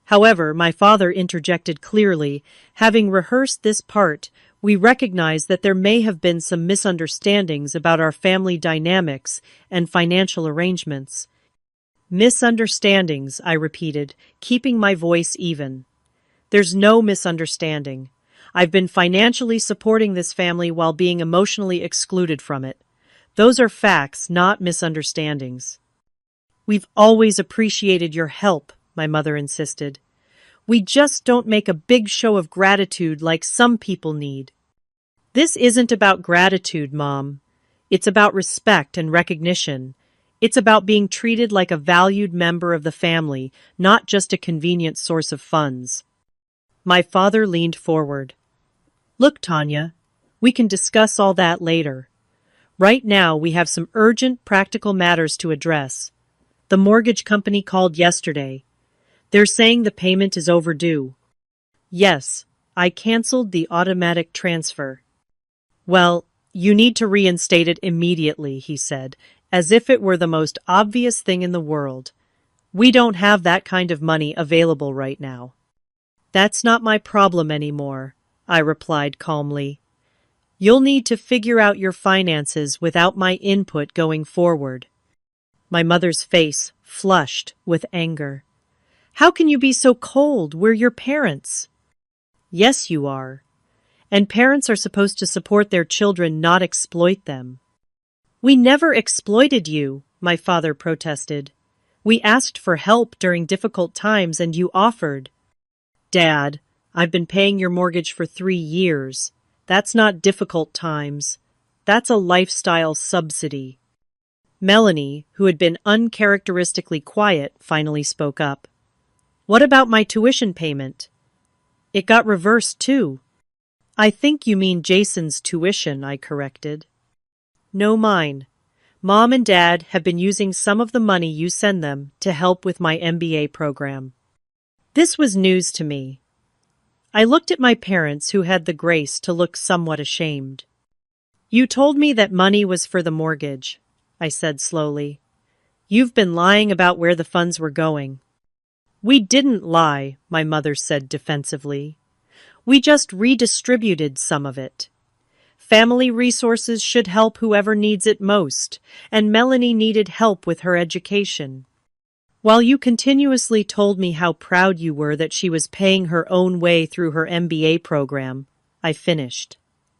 However, my father interjected clearly. Having rehearsed this part, we recognized that there may have been some misunderstandings about our family dynamics and financial arrangements. Misunderstandings, I repeated, keeping my voice even. There's no misunderstanding. I've been financially supporting this family while being emotionally excluded from it. Those are facts, not misunderstandings. We've always appreciated your help, my mother insisted. We just don't make a big show of gratitude like some people need. This isn't about gratitude, Mom. It's about respect and recognition. It's about being treated like a valued member of the family, not just a convenient source of funds. My father leaned forward. Look, Tanya, we can discuss all that later. Right now, we have some urgent, practical matters to address. The mortgage company called yesterday. They're saying the payment is overdue. Yes, I canceled the automatic transfer. Well, you need to reinstate it immediately, he said, as if it were the most obvious thing in the world. We don't have that kind of money available right now. That's not my problem anymore, I replied calmly. You'll need to figure out your finances without my input going forward. My mother's face flushed with anger. How can you be so cold? We're your parents. Yes, you are. And parents are supposed to support their children, not exploit them. We never exploited you, my father protested. We asked for help during difficult times and you offered. Dad, I've been paying your mortgage for 3 years. That's not difficult times. That's a lifestyle subsidy. Melanie, who had been uncharacteristically quiet, finally spoke up. What about my tuition payment? It got reversed too. I think you mean Jason's tuition, I corrected. No, mine. Mom and Dad have been using some of the money you send them to help with my MBA program. This was news to me. I looked at my parents, who had the grace to look somewhat ashamed. You told me that money was for the mortgage, I said slowly. You've been lying about where the funds were going. We didn't lie, my mother said defensively. We just redistributed some of it. Family resources should help whoever needs it most, and Melanie needed help with her education. While you continuously told me how proud you were that she was paying her own way through her MBA program, I finished.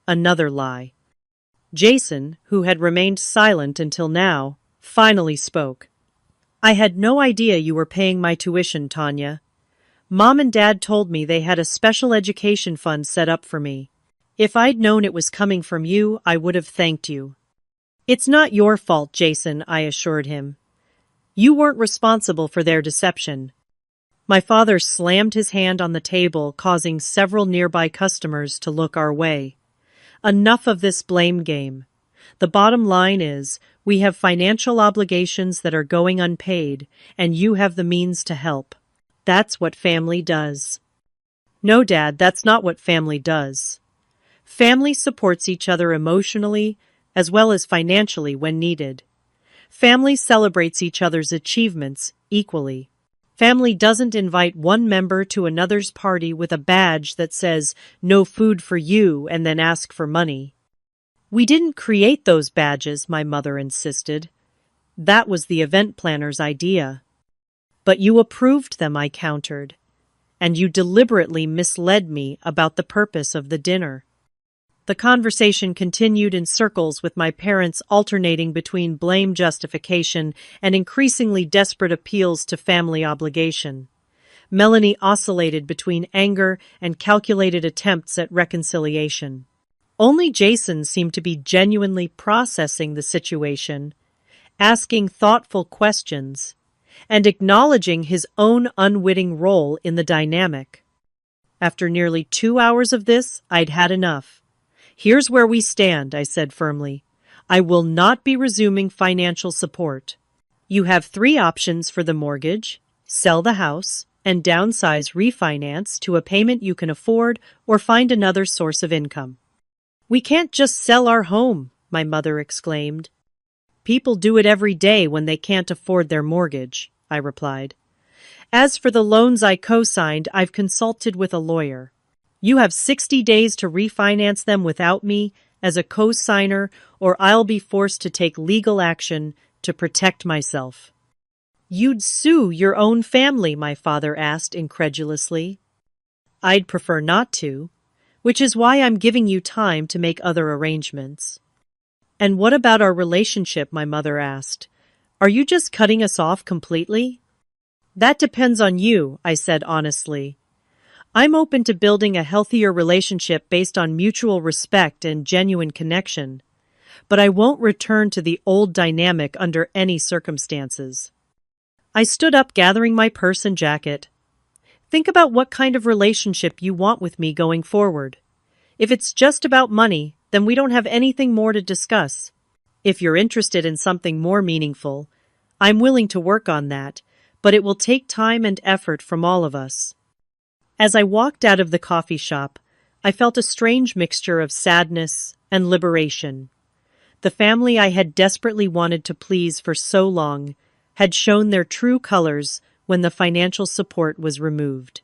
Another lie. Jason, who had remained silent until now, finally spoke. I had no idea you were paying my tuition, Tanya. Mom and Dad told me they had a special education fund set up for me. If I'd known it was coming from you, I would have thanked you. It's not your fault, Jason, I assured him. You weren't responsible for their deception. My father slammed his hand on the table, causing several nearby customers to look our way. Enough of this blame game. The bottom line is, we have financial obligations that are going unpaid, and you have the means to help. That's what family does. No, Dad, that's not what family does. Family supports each other emotionally as well as financially when needed. Family celebrates each other's achievements equally. Family doesn't invite one member to another's party with a badge that says, "No food for you," and then ask for money. We didn't create those badges, my mother insisted. That was the event planner's idea. But you approved them, I countered. And you deliberately misled me about the purpose of the dinner. The conversation continued in circles, with my parents alternating between blame justification and increasingly desperate appeals to family obligation. Melanie oscillated between anger and calculated attempts at reconciliation. Only Jason seemed to be genuinely processing the situation, asking thoughtful questions, and acknowledging his own unwitting role in the dynamic. After nearly 2 hours of this, I'd had enough. "Here's where we stand," I said firmly. "I will not be resuming financial support. You have three options for the mortgage: sell the house and downsize refinance to a payment you can afford, or find another source of income." "We can't just sell our home," my mother exclaimed. "People do it every day when they can't afford their mortgage," I replied. "As for the loans I co-signed, I've consulted with a lawyer. You have 60 days to refinance them without me as a co-signer, or I'll be forced to take legal action to protect myself." "You'd sue your own family?" my father asked incredulously. "I'd prefer not to, which is why I'm giving you time to make other arrangements." "And what about our relationship?" my mother asked. "Are you just cutting us off completely?" "That depends on you," I said honestly. "I'm open to building a healthier relationship based on mutual respect and genuine connection, but I won't return to the old dynamic under any circumstances." I stood up, gathering my purse and jacket. "Think about what kind of relationship you want with me going forward. If it's just about money, then we don't have anything more to discuss. If you're interested in something more meaningful, I'm willing to work on that, but it will take time and effort from all of us." As I walked out of the coffee shop, I felt a strange mixture of sadness and liberation. The family I had desperately wanted to please for so long had shown their true colors when the financial support was removed.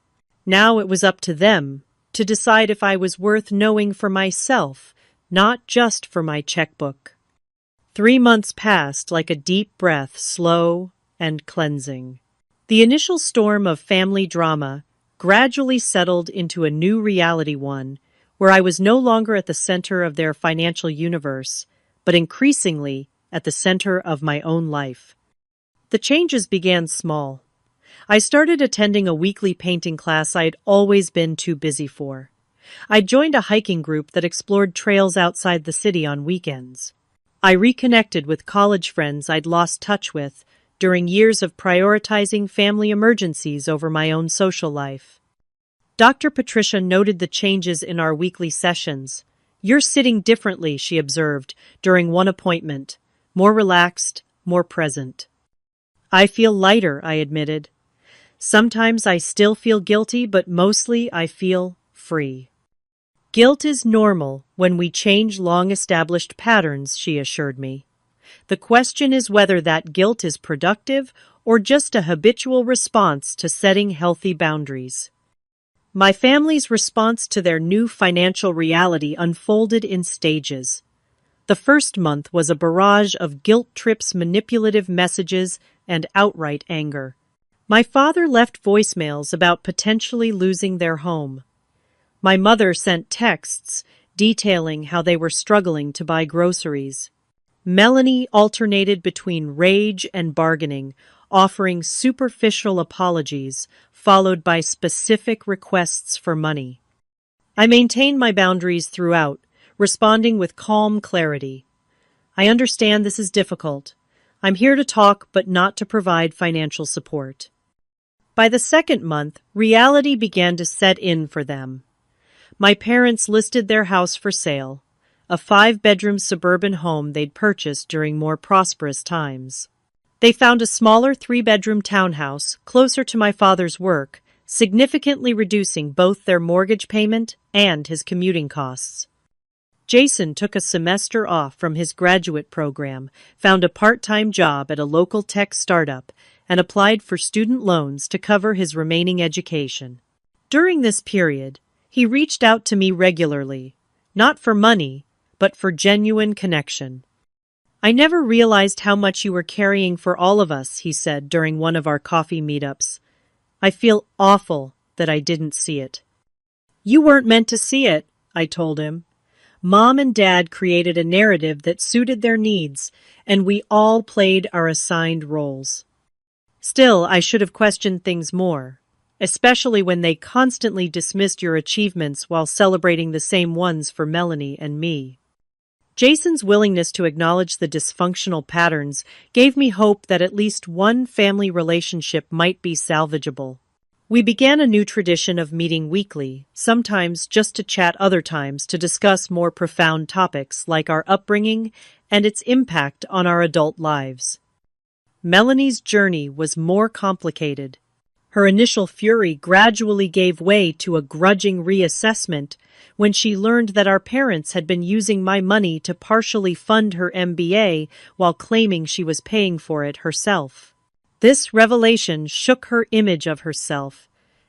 Now it was up to them to decide if I was worth knowing for myself, not just for my checkbook. 3 months passed like a deep breath, slow and cleansing. The initial storm of family drama gradually settled into a new reality, one where I was no longer at the center of their financial universe, but increasingly at the center of my own life. The changes began small. I started attending a weekly painting class I'd always been too busy for. I joined a hiking group that explored trails outside the city on weekends. I reconnected with college friends I'd lost touch with during years of prioritizing family emergencies over my own social life. Dr. Patricia noted the changes in our weekly sessions. "You're sitting differently," she observed during one appointment. "More relaxed, more present." "I feel lighter," I admitted. "Sometimes I still feel guilty, but mostly I feel free." "Guilt is normal when we change long-established patterns," she assured me. "The question is whether that guilt is productive or just a habitual response to setting healthy boundaries." My family's response to their new financial reality unfolded in stages. The first month was a barrage of guilt trips, manipulative messages, and outright anger. My father left voicemails about potentially losing their home. My mother sent texts detailing how they were struggling to buy groceries. Melanie alternated between rage and bargaining, offering superficial apologies, followed by specific requests for money. I maintained my boundaries throughout, responding with calm clarity. "I understand this is difficult. I'm here to talk, but not to provide financial support." By the second month, reality began to set in for them. My parents listed their house for sale, a 5-bedroom suburban home they'd purchased during more prosperous times. They found a smaller 3-bedroom townhouse closer to my father's work, significantly reducing both their mortgage payment and his commuting costs. Jason took a semester off from his graduate program, found a part-time job at a local tech startup, and applied for student loans to cover his remaining education. During this period, he reached out to me regularly, not for money, but for genuine connection. "I never realized how much you were carrying for all of us," he said during one of our coffee meetups. "I feel awful that I didn't see it." "You weren't meant to see it," I told him. "Mom and Dad created a narrative that suited their needs, and we all played our assigned roles. Still, I should have questioned things more, especially when they constantly dismissed your achievements while celebrating the same ones for Melanie and me." Jason's willingness to acknowledge the dysfunctional patterns gave me hope that at least one family relationship might be salvageable. We began a new tradition of meeting weekly, sometimes just to chat, other times to discuss more profound topics like our upbringing and its impact on our adult lives. Melanie's journey was more complicated. Her initial fury gradually gave way to a grudging reassessment when she learned that our parents had been using my money to partially fund her MBA while claiming she was paying for it herself. This revelation shook her image of herself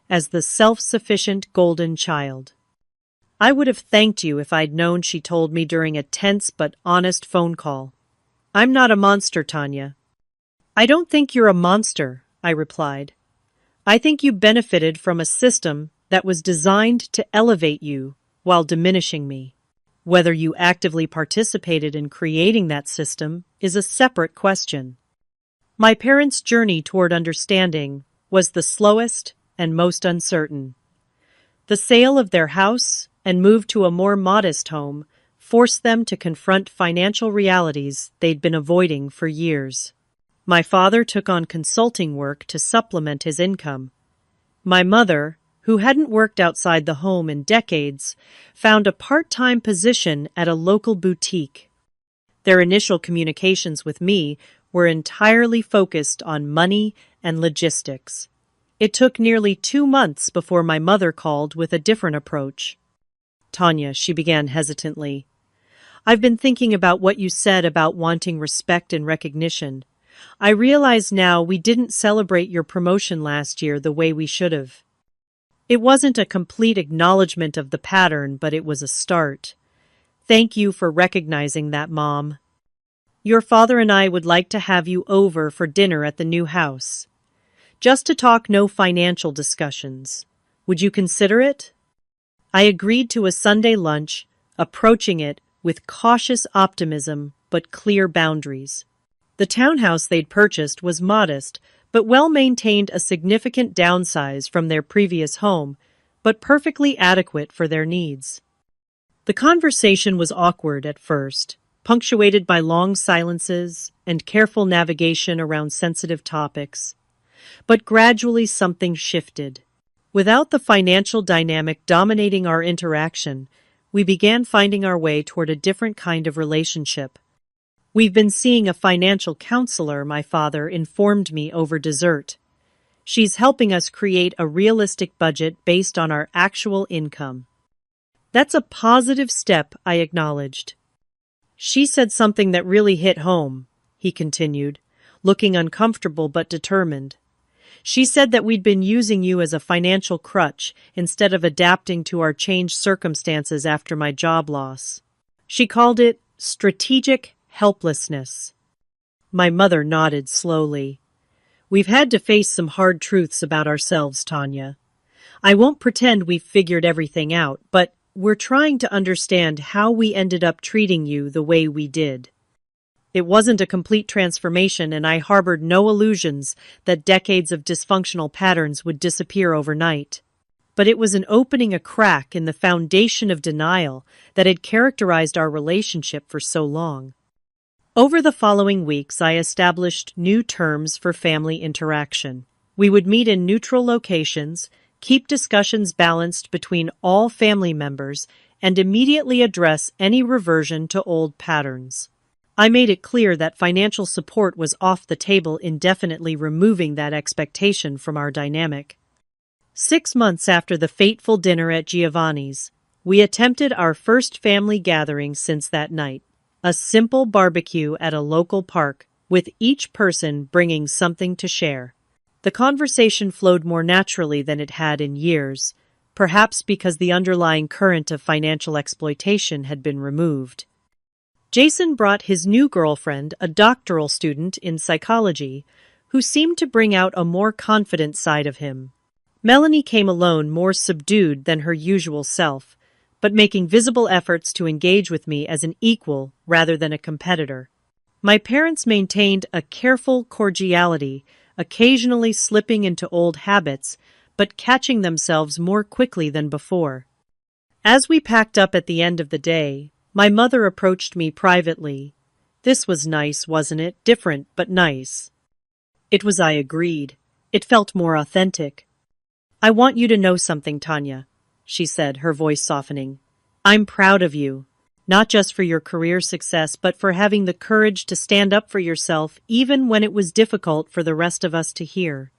as the self-sufficient golden child. "I would have thanked you if I'd known," she told me during a tense but honest phone call. "I'm not a monster, Tanya." "I don't think you're a monster," I replied. "I think you benefited from a system that was designed to elevate you while diminishing me. Whether you actively participated in creating that system is a separate question." My parents' journey toward understanding was the slowest and most uncertain. The sale of their house and move to a more modest home forced them to confront financial realities they'd been avoiding for years. My father took on consulting work to supplement his income. My mother, who hadn't worked outside the home in decades, found a part-time position at a local boutique. Their initial communications with me were entirely focused on money and logistics. It took nearly 2 months before my mother called with a different approach. "Tanya," she began hesitantly, "I've been thinking about what you said about wanting respect and recognition. I realize now we didn't celebrate your promotion last year the way we should have. It wasn't a complete acknowledgement of the pattern, but it was a start. Thank you for recognizing that, Mom. Your father and I would like to have you over for dinner at the new house. Just to talk, no financial discussions. Would you consider it?" I agreed to a Sunday lunch, approaching it with cautious optimism but clear boundaries. The townhouse they'd purchased was modest, but well-maintained, a significant downsize from their previous home, but perfectly adequate for their needs. The conversation was awkward at first, punctuated by long silences and careful navigation around sensitive topics. But gradually something shifted. Without the financial dynamic dominating our interaction, we began finding our way toward a different kind of relationship. "We've been seeing a financial counselor," my father informed me over dessert. "She's helping us create a realistic budget based on our actual income." "That's a positive step," I acknowledged. "She said something that really hit home," he continued, looking uncomfortable but determined. "She said that we'd been using you as a financial crutch instead of adapting to our changed circumstances after my job loss. She called it strategic helplessness." My mother nodded slowly. "We've had to face some hard truths about ourselves, Tanya. I won't pretend we've figured everything out, but we're trying to understand how we ended up treating you the way we did. It wasn't a complete transformation, and I harbored no illusions that decades of dysfunctional patterns would disappear overnight. But it was an opening a crack in the foundation of denial that had characterized our relationship for so long." Over the following weeks, I established new terms for family interaction. We would meet in neutral locations, keep discussions balanced between all family members, and immediately address any reversion to old patterns. I made it clear that financial support was off the table, indefinitely removing that expectation from our dynamic. 6 months after the fateful dinner at Giovanni's, we attempted our first family gathering since that night. A simple barbecue at a local park, with each person bringing something to share. The conversation flowed more naturally than it had in years, perhaps because the underlying current of financial exploitation had been removed. Jason brought his new girlfriend, a doctoral student in psychology, who seemed to bring out a more confident side of him. Melanie came alone, more subdued than her usual self, but making visible efforts to engage with me as an equal rather than a competitor. My parents maintained a careful cordiality, occasionally slipping into old habits, but catching themselves more quickly than before. As we packed up at the end of the day, My mother approached me privately. This was nice, wasn't it? Different, but nice. It was, I agreed. It felt more authentic. I want you to know something, Tanya, she said, her voice softening. I'm proud of you, not just for your career success, but for having the courage to stand up for yourself, even when it was difficult for the rest of us to hear.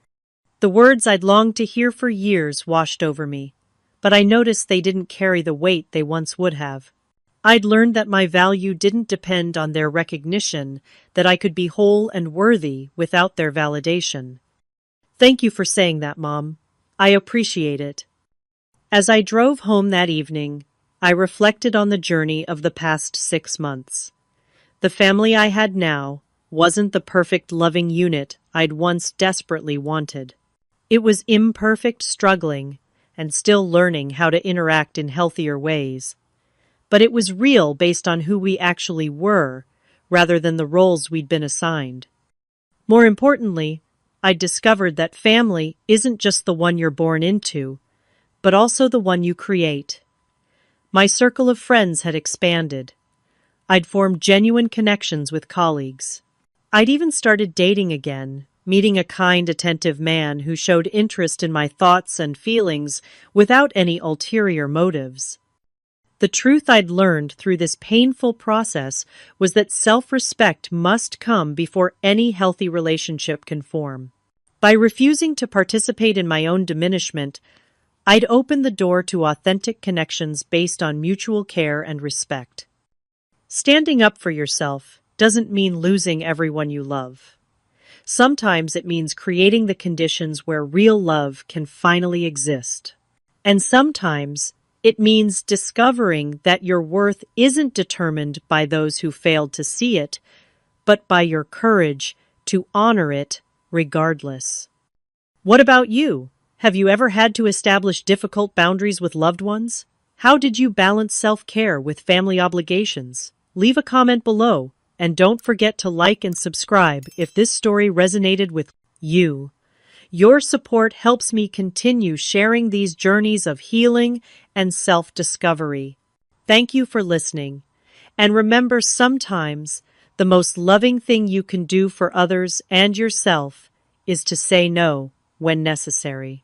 The words I'd longed to hear for years washed over me, but I noticed they didn't carry the weight they once would have. I'd learned that my value didn't depend on their recognition, that I could be whole and worthy without their validation. Thank you for saying that, Mom. I appreciate it. As I drove home that evening, I reflected on the journey of the past 6 months. The family I had now wasn't the perfect, loving unit I'd once desperately wanted. It was imperfect, struggling, and still learning how to interact in healthier ways. But it was real, based on who we actually were, rather than the roles we'd been assigned. More importantly, I discovered that family isn't just the one you're born into, but also the one you create. My circle of friends had expanded. I'd formed genuine connections with colleagues. I'd even started dating again, meeting a kind, attentive man who showed interest in my thoughts and feelings without any ulterior motives. The truth I'd learned through this painful process was that self-respect must come before any healthy relationship can form. By refusing to participate in my own diminishment, I'd opened the door to authentic connections based on mutual care and respect. Standing up for yourself doesn't mean losing everyone you love. Sometimes it means creating the conditions where real love can finally exist. And sometimes it means discovering that your worth isn't determined by those who failed to see it, but by your courage to honor it regardless. What about you? Have you ever had to establish difficult boundaries with loved ones? How did you balance self-care with family obligations? Leave a comment below, and don't forget to like and subscribe if this story resonated with you. Your support helps me continue sharing these journeys of healing and self-discovery. Thank you for listening. And remember, sometimes the most loving thing you can do for others and yourself is to say no when necessary.